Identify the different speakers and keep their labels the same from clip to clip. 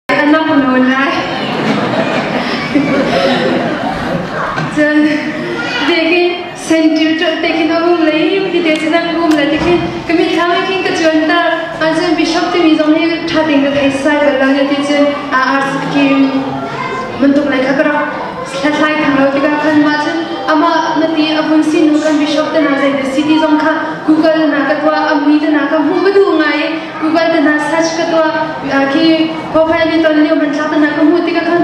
Speaker 1: anak menolak. Jadi, deki sentuh deki nabung lagi, di desa nabung lagi deki kami kami kini kejuan ta, aja bishop tu misal thading ke kisah berlalu deki arsikim bentuk lagi kerap selesai tanggal tiga kan macam ama nanti abang sin bukan bishop tu nazar di city zone ka Google nak ketua amui tu nak kamu betul ngai Google tu nak search ketua ki profile ni tu liu mencari tu nak kamu tiga kan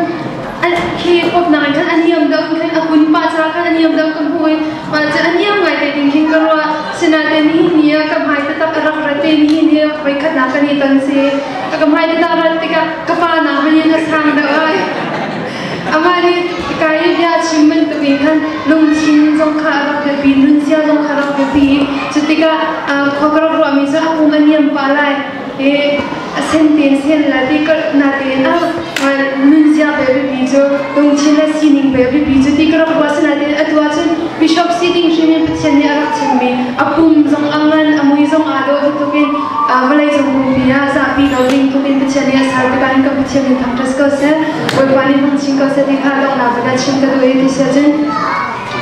Speaker 1: ki pop nak kan aniam dah kan akun pacar kan aniam dah kan hui macam aniam ngai tu tinggi kerwa senada ni dia kemai tetap erak rete ni dia baik nak kan itu si kemai tetap erak tiga kepala nak hanya ngasang dah amari kaya dia ciuman tu kan lungcin jong kharap kepi nuncia jong kharap kepi setika khogro ro ami sa aku maniam palai sentence la ti kar na te nuncia bebe bijo lungcin la sining bebe bijo ti kar ro wasna te atwa chun bishop sitting shime pchani arak chimbi apum jong angan amui jong ado to ken malai jong bia za pi lo ding to ken pchani asar te kan ka pchani thamtas ko se oi pani hang ching ko se dikha lo na bada ching ka do e ti se jen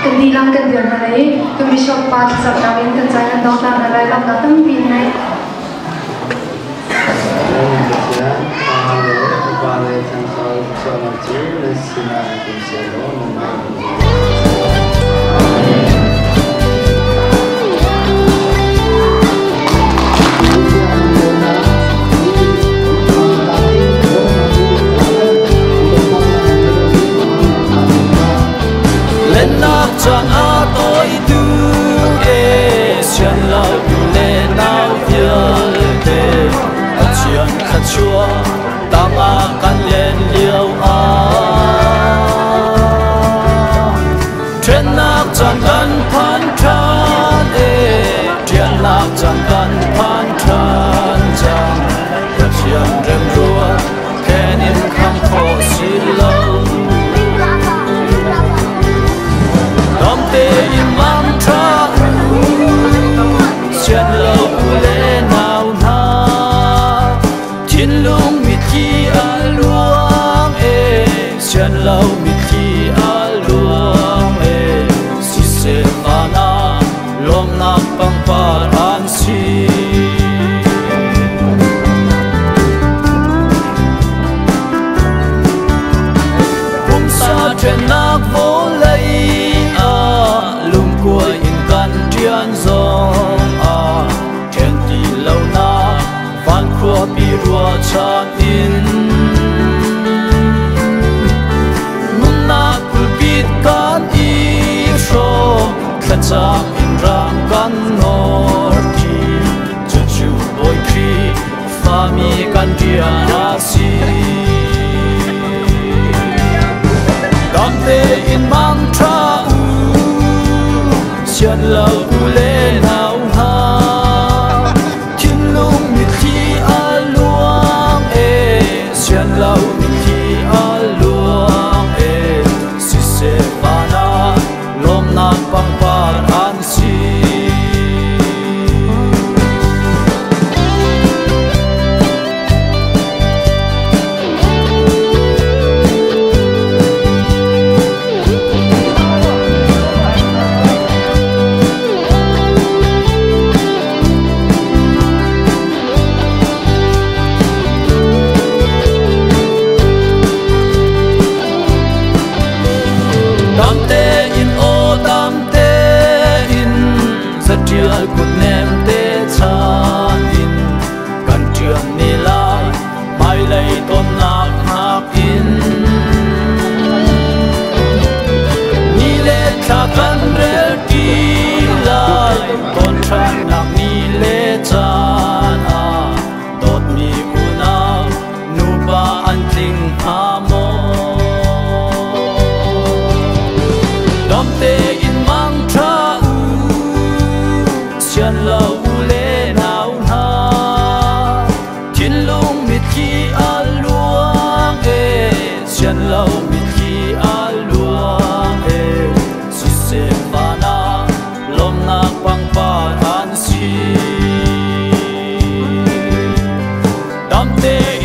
Speaker 1: kandilang kan dia malai to bishop pat sa na wen kan jangan dong ta na lai lam na tam pin nai
Speaker 2: Chọn ở tôi tu xiên lâu lên nào viên về chuyện khát chúa tăng căn lên liêu trên nắp chọn gần phan tràn trên nắp chọn gần phan tràn chẳng có chuyện rem rùa khen in khăm khổ xin lâu te imam tra xiên lâu lên nào na thiên lung mít chi aluang xiên lâu mít chi aluang si se ana lom na pang paran si bum sa trên nak vô lấy của in căn trian zong trian ti lâu na van khua pi rua chan in mun na kul pit kan i sho khacham in ram kan nor ti chu chu boy kri fa mi kan trian si dam te in mang tra xiên lâu lên nào ha thiên lung mít chi aluang xiên lâu mít chi aluang si se vana lom na pang par an si trial cột nem te chan in kan trian ni lai mai lei ton nak hak in ni le tha kan rel ki lai ton chan nak ni le chan tot mi una nu ba an ting ha mo dom te in mang tha xiên lâu lên nào ha thiên lung mít chi aluang xiên lâu mít chi aluang si se vana lom na pang pa ne